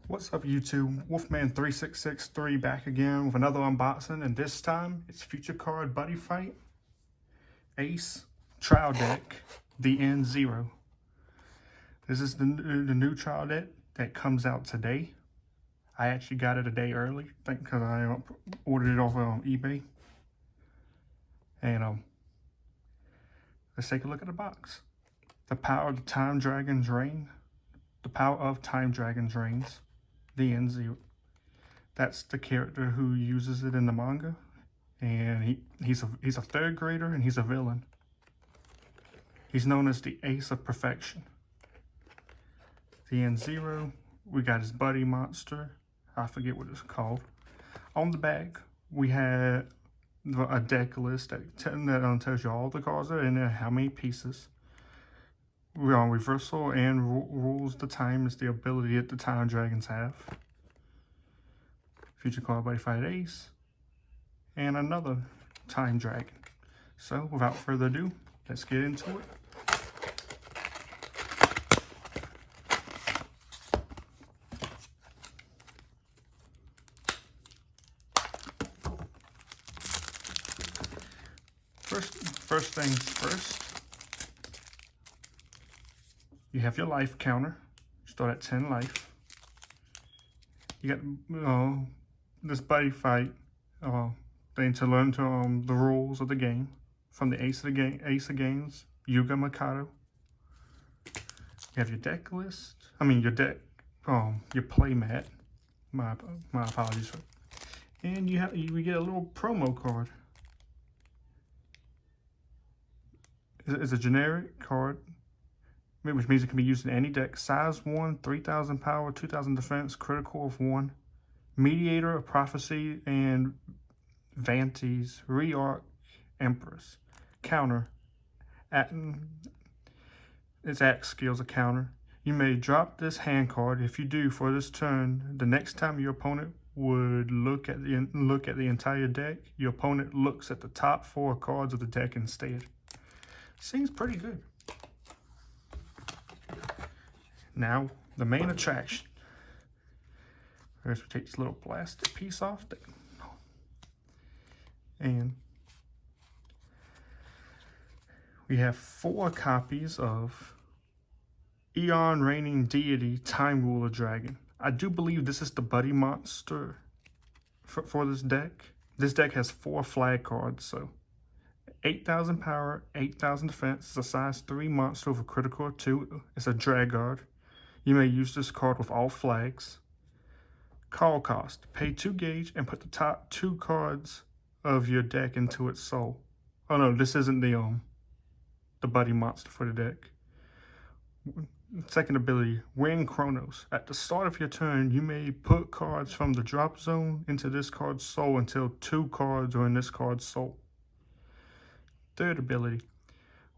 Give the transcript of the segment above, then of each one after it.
What's up YouTube? Wolfman3663 back again with another unboxing, and this time it's Future Card Buddy Fight Ace Trial Deck, the N0. This is the new trial deck that comes out today. I actually got it a day early, I think, because I ordered it off on eBay. And let's take a look at the box. The power of the Time Dragon's Reign. The power of Time Dragon's Reigns. The N0. That's the character who uses it in the manga, and he's a third grader, and he's a villain. He's known as the Ace of Perfection. The N0, we got his buddy monster. I forget what it's called. On the back, we had a deck list that tells you all the cards that are in there, how many pieces. We're on reversal and rules the time is the ability that the Time Dragons have. Future Card Buddy Fight Ace. And another Time Dragon. So without further ado, let's get into it. First things first. You have your life counter. Start at 10 life. You got this buddy fight thing to learn the rules of the game from the Ace of Games, Yuga Mikado. You have your deck list. I mean your deck, your play mat. My apologies. And we get a little promo card. It's a generic card, which means it can be used in any deck. Size 1, 3,000 power, 2,000 defense, critical of 1. Mediator of Prophecy and Vantes, Rearc, Empress. Counter. Its axe skills a counter. You may drop this hand card. If you do, for this turn, the next time your opponent would look at the entire deck, your opponent looks at the top 4 cards of the deck instead. Seems pretty good. Now, the main attraction. First, we take this little plastic piece off there. And we have 4 copies of Aeon Reigning Deity Time Ruler Dragon. I do believe this is the buddy monster for this deck. This deck has 4 flag cards, so 8,000 power, 8,000 defense. It's a size 3 monster with a critical of 2. It's a drag guard. You may use this card with all flags. Call cost. Pay 2 gauge and put the top 2 cards of your deck into its soul. Oh no, this isn't the buddy monster for the deck. Second ability, Win Kronos. At the start of your turn, you may put cards from the drop zone into this card's soul until 2 cards are in this card's soul. Third ability,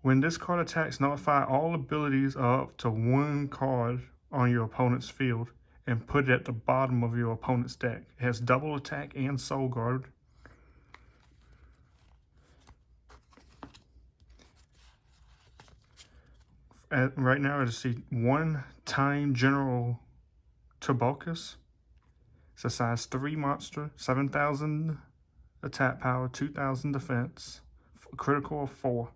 when this card attacks, nullify all abilities up to 1 card on your opponent's field and put it at the bottom of your opponent's deck. It has double attack and soul guard. Right now, I just see 1 Time General Tubalcus. It's a size 3 monster, 7,000 attack power, 2,000 defense. Critical of 4.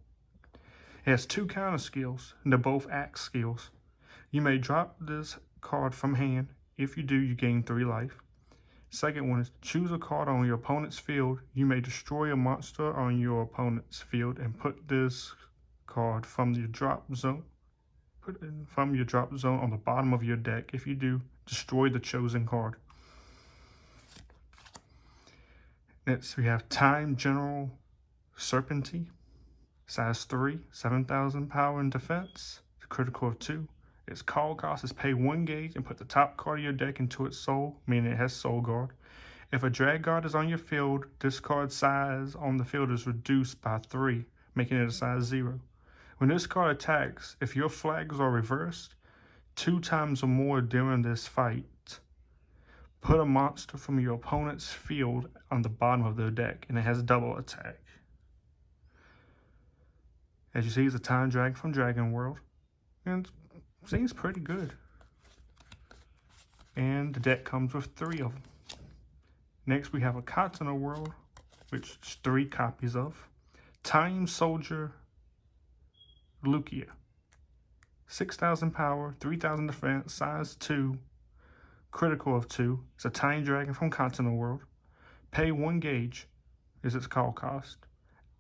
It has 2 counter skills, and they're both axe skills. You may drop this card from hand. If you do, you gain 3 life. Second one is choose a card on your opponent's field. You may destroy a monster on your opponent's field and put this card from your drop zone. Put it from your drop zone on the bottom of your deck. If you do, destroy the chosen card. Next, we have Time General Serpenty, size 3, 7,000 power and defense, critical of 2. Its call cost is pay 1 gauge and put the top card of your deck into its soul, meaning it has soul guard. If a drag guard is on your field, this card's size on the field is reduced by 3, making it a size 0. When this card attacks, if your flags are reversed 2 times or more during this fight, put a monster from your opponent's field on the bottom of their deck, and it has double attack. As you see, it's a Time Dragon from Dragon World, and it seems pretty good. And the deck comes with 3 of them. Next, we have a Continental World, which is 3 copies of. Time Soldier Lucia. 6,000 power, 3,000 defense, size 2, critical of 2. It's a Time Dragon from Continental World. Pay 1 gauge is its call cost.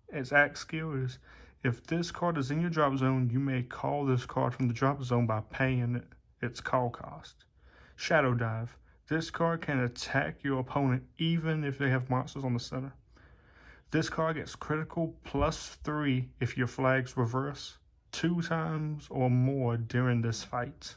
Its act skill is, if this card is in your drop zone, you may call this card from the drop zone by paying its call cost. Shadow Dive. This card can attack your opponent even if they have monsters on the center. This card gets critical +3 if your flags reverse 2 times or more during this fight.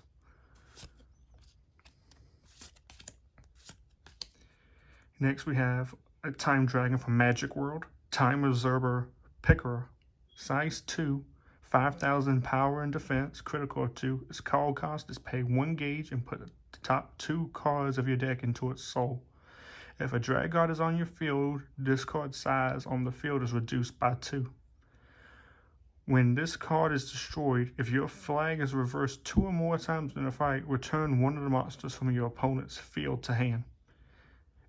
Next we have a Time Dragon from Magic World. Time Observer Picker. Size 2, 5,000 power and defense, critical of 2. Its call cost is pay 1 gauge and put the top 2 cards of your deck into its soul. If a drag god is on your field, this card's size on the field is reduced by 2. When this card is destroyed, if your flag is reversed 2 or more times in a fight, return one of the monsters from your opponent's field to hand.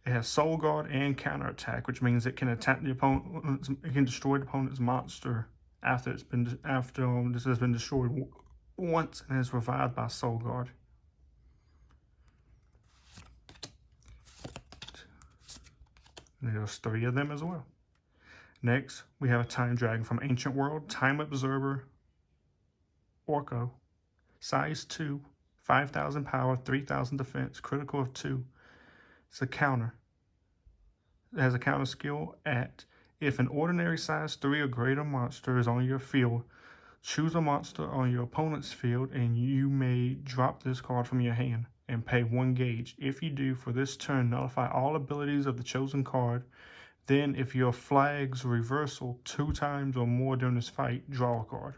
It has Soul Guard and counterattack, which means it can attack the opponent. It can destroy the opponent's monster after this has been destroyed once and is revived by Soul Guard. And there's 3 of them as well. Next, we have a Time Dragon from Ancient World, Time Observer Orko. Size 2, 5,000 power, 3,000 defense, critical of 2. It's a counter. It has a counter skill at, if an ordinary size 3 or greater monster is on your field, choose a monster on your opponent's field and you may drop this card from your hand and pay 1 gauge. If you do, for this turn, nullify all abilities of the chosen card. Then, if your flag's reversal 2 times or more during this fight, draw a card.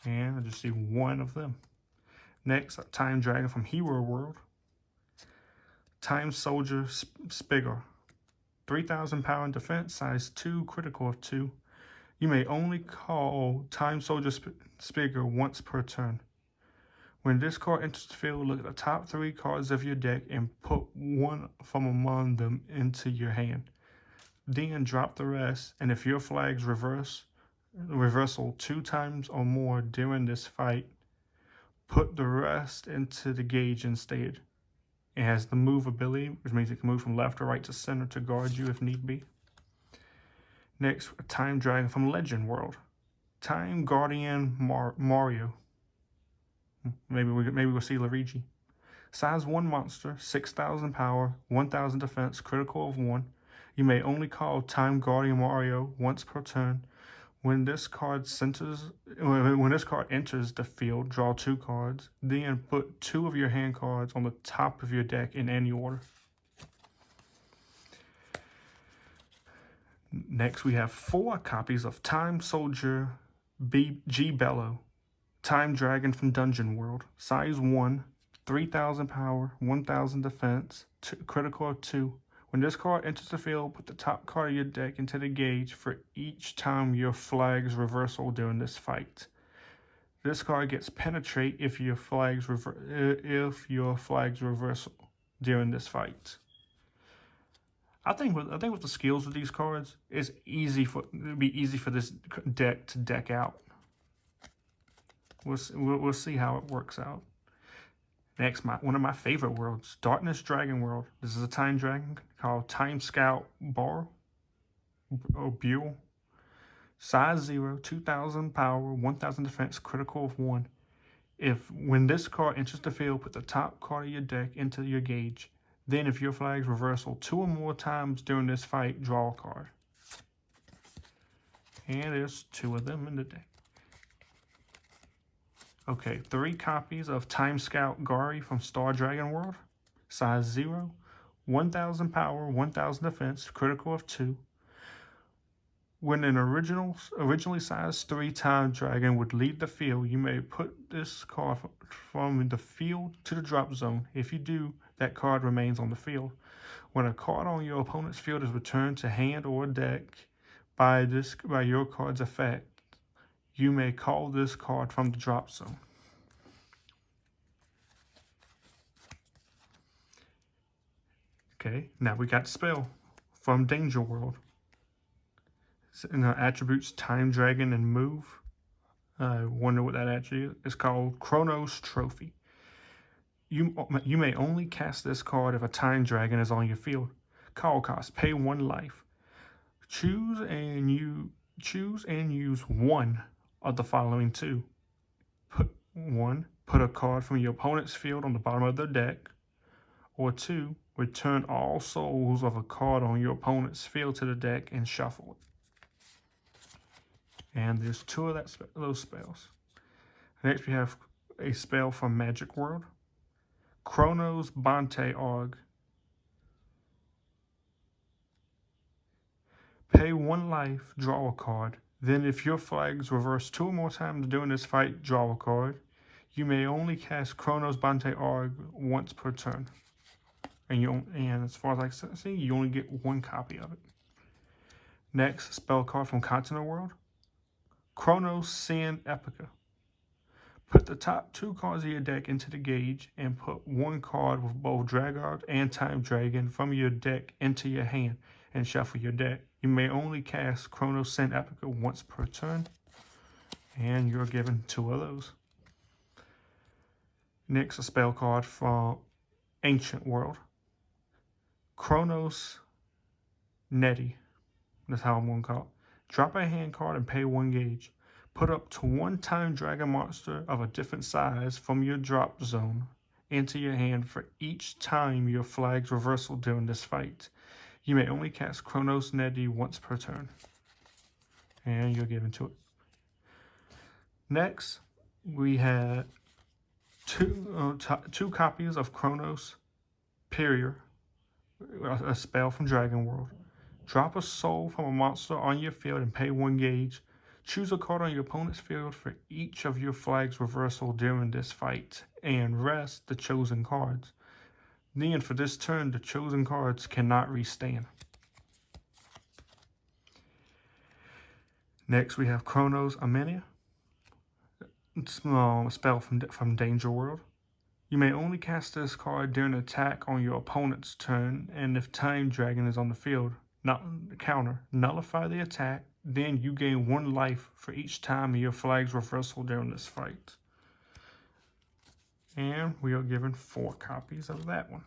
And I just see 1 of them. Next, a Time Dragon from Hero World. Time Soldier Spigger. 3,000 power and defense, size 2, critical of 2. You may only call Time Soldier Spigger once per turn. When this card enters the field, look at the top 3 cards of your deck and put 1 from among them into your hand. Then drop the rest, and if your flags reversal 2 times or more during this fight, put the rest into the gauge instead. It has the move ability, which means it can move from left or right to center to guard you if need be. Next, a Time Dragon from Legend World. Time Guardian Mario. Maybe we'll see Luigi. Size 1 monster, 6,000 power, 1,000 defense, critical of 1. You may only call Time Guardian Mario once per turn. When this card enters the field, draw 2 cards. Then put 2 of your hand cards on the top of your deck in any order. Next, we have 4 copies of Time Soldier G Bello. Time Dragon from Dungeon World. Size 1, 3,000 power, 1,000 defense, critical of 2. When this card enters the field, put the top card of your deck into the gauge for each time your flag's reversal during this fight. This card gets Penetrate if your flag's reversal during this fight. I think with the skills of these cards, it'd be easy for this deck to deck out. We'll see how it works out. Next, one of my favorite worlds, Darkness Dragon World. This is a Time Dragon called Time Scout Buell. Size 0, 2,000 power, 1,000 defense, critical of 1. When this card enters the field, put the top card of your deck into your gauge. Then, if your flag's reversal 2 or more times during this fight, draw a card. And there's 2 of them in the deck. Okay, 3 copies of Time Scout Gari from Star Dragon World. Size 0, 1,000 power, 1,000 defense, critical of 2. When an originally sized 3 Time Dragon would leave the field, you may put this card from the field to the drop zone. If you do, that card remains on the field. When a card on your opponent's field is returned to hand or deck by your card's effect, you may call this card from the drop zone. Okay, now we got spell from Danger World. And attributes Time Dragon and Move. I wonder what that actually is. It's called Chronos Trophy. You may only cast this card if a Time Dragon is on your field. Call cost: pay 1 life. Choose and use one of the following 2. Put a card from your opponent's field on the bottom of their deck. Or 2, return all souls of a card on your opponent's field to the deck and shuffle it. And there's 2 of those spells. Next, we have a spell from Magic World. Kronos Defeat. Pay 1 life, draw a card. Then if your flags reverse 2 or more times during this fight, draw a card. You may only cast Kronos Defeat once per turn. And as far as I can see, you only get 1 copy of it. Next, spell card from Continent World. Kronos Sin Epica. Put the top 2 cards of your deck into the gauge and put 1 card with both Dragard and Time Dragon from your deck into your hand and shuffle your deck. You may only cast Kronos Sin Epica once per turn, and you're given 2 of those. Next, a spell card from Ancient World. Kronos Netty. That's how I'm going to call it. Drop a hand card and pay 1 gauge. Put up to 1 Time Dragon monster of a different size from your drop zone into your hand for each time your flag's reversal during this fight. You may only cast Kronos Netty once per turn. And you're given to it. Next, we had two copies of Kronos Superior, a spell from Dragon World. Drop a soul from a monster on your field and pay 1 gauge. Choose a card on your opponent's field for each of your flag's reversal during this fight, and rest the chosen cards. Then for this turn, the chosen cards cannot restand. Next, we have Kronos Amenia, a spell from Danger World. You may only cast this card during an attack on your opponent's turn, and if Time Dragon is on the field, nullify the attack. Then you gain 1 life for each time of your flag's reversal during this fight. And we are given 4 copies of that one.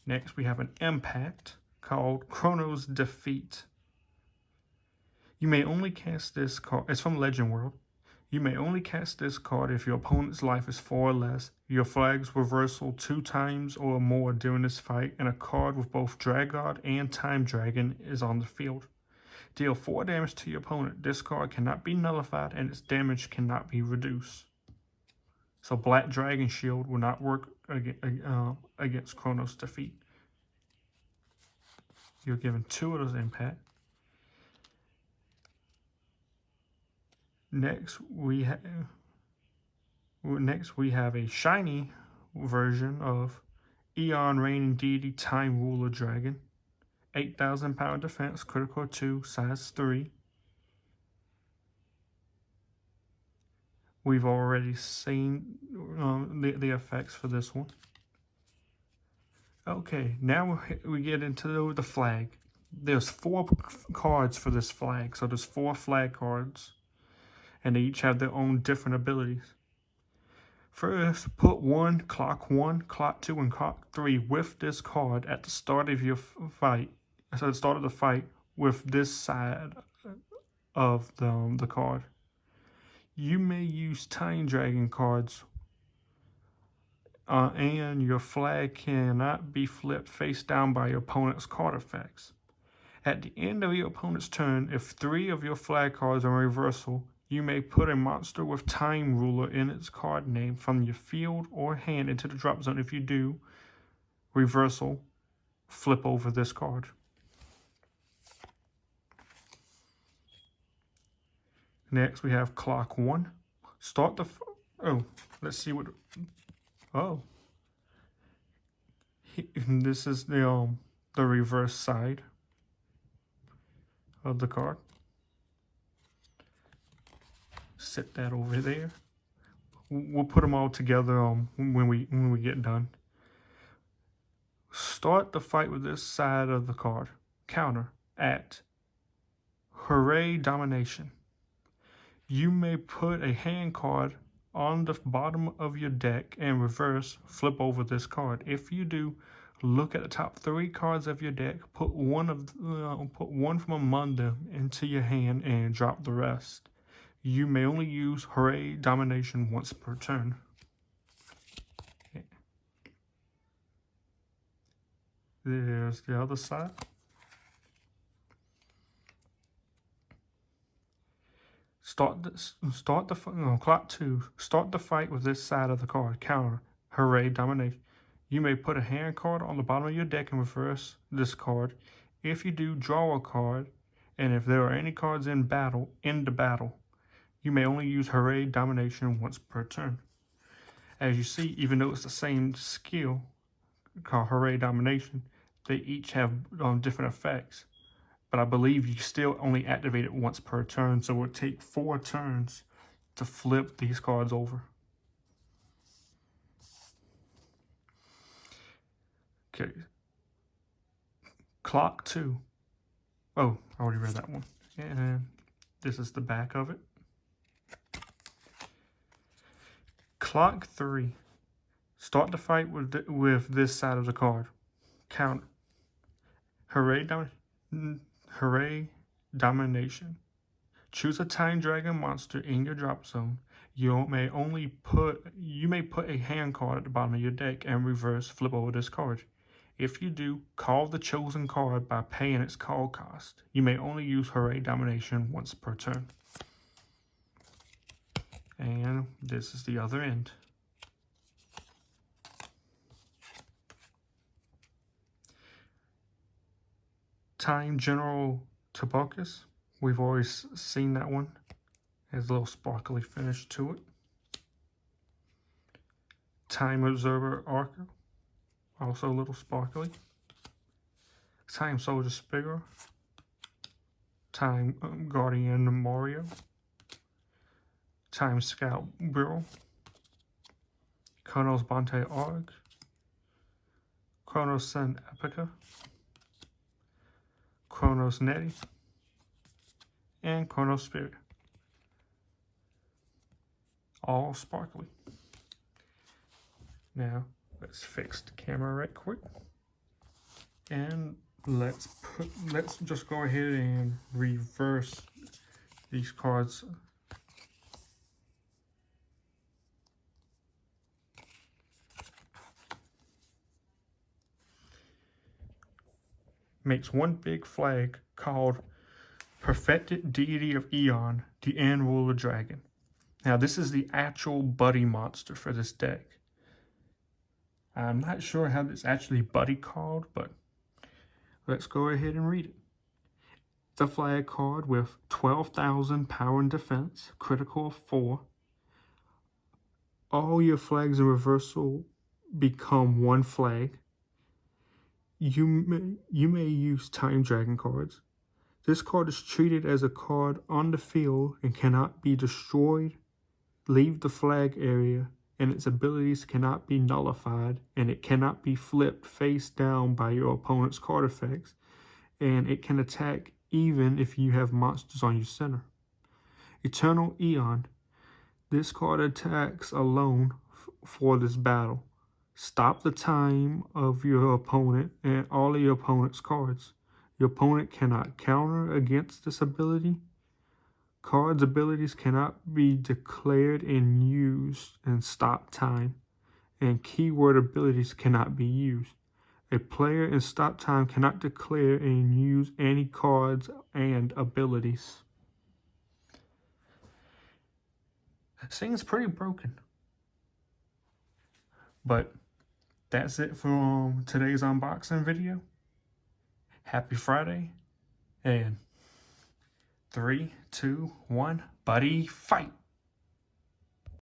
Next, we have an impact called Kronos Defeat. You may only cast this card. It's from Legend World. You may only cast this card if your opponent's life is 4 or less, your flag's reversal 2 times or more during this fight, and a card with both Dragod and Time Dragon is on the field. Deal 4 damage to your opponent. This card cannot be nullified and its damage cannot be reduced. So Black Dragon Shield will not work against Kronos Defeat. You're given 2 of those impact. Next we have a shiny version of Aeon Reigning Deity Time Ruler Dragon. 8,000 power defense, critical 2, size 3. We've already seen the effects for this one. Okay, now we get into the flag. There's 4 cards for this flag, so there's 4 flag cards, and they each have their own different abilities. First, put clock 1, clock 2, and clock 3 with this card at the start of your fight. So at the start of the fight with this side of the card. You may use Time Dragon cards, and your flag cannot be flipped face down by your opponent's card effects. At the end of your opponent's turn, if 3 of your flag cards are in reversal, you may put a monster with Time Ruler in its card name from your field or hand into the drop zone. If you do, reversal, flip over this card. Next, we have clock 1. Start the... let's see what... This is the reverse side of the card. Set that over there. We'll put them all together when we get done. Start the fight with this side of the card. Counter at Hooray Domination. You may put a hand card on the bottom of your deck and reverse flip over this card. If you do, look at the top 3 cards of your deck, put one from among them into your hand and drop the rest. You may only use Hooray Domination once per turn. There's the other side. Clock 2. Start the fight with this side of the card. Counter Hooray Domination. You may put a hand card on the bottom of your deck and reverse this card. If you do, draw a card, and if there are any cards in battle, end the battle. You may only use Hooray Domination once per turn. As you see, even though it's the same skill called Hooray Domination, they each have different effects. But I believe you still only activate it once per turn, so it would take 4 turns to flip these cards over. Okay. Clock 2. Oh, I already read that one. And this is the back of it. Clock 3. Start the fight with this side of the card. Counter. Hooray Domination. Choose a Time Dragon monster in your drop zone. You may put a hand card at the bottom of your deck and reverse flip over this card. If you do, call the chosen card by paying its call cost. You may only use Hooray Domination once per turn. And this is the other end. Time General Tabakus. We've always seen that one. Has a little sparkly finish to it. Time Observer Arco. Also a little sparkly. Time Soldier Spigger. Time Guardian Mario. Time Scout Bureau. Kronos Bante Arg. Kronos Sun Epica. Kronos Netty, and Kronos Spirit. All sparkly. Now, let's fix the camera right quick. And let's just go ahead and reverse these cards. Makes one big flag called Perfected Deity of Aeon, the End Ruler Dragon. Now this is the actual buddy monster for this deck. I'm not sure how it's actually buddy called, but let's go ahead and read it. It's a flag card with 12,000 power and defense, critical of 4. All your flags in reversal become one flag. You may use Time Dragon cards. This card is treated as a card on the field and cannot be destroyed, leave the flag area, and its abilities cannot be nullified, and it cannot be flipped face down by your opponent's card effects, and it can attack even if you have monsters on your center. Eternal Aeon. This card attacks alone for this battle. Stop the time of your opponent and all of your opponent's cards. Your opponent cannot counter against this ability. Cards' abilities cannot be declared and used and stop time. And keyword abilities cannot be used. A player in stop time cannot declare and use any cards and abilities. Seems pretty broken. But that's it for today's unboxing video. Happy Friday. And 3, 2, 1, buddy fight.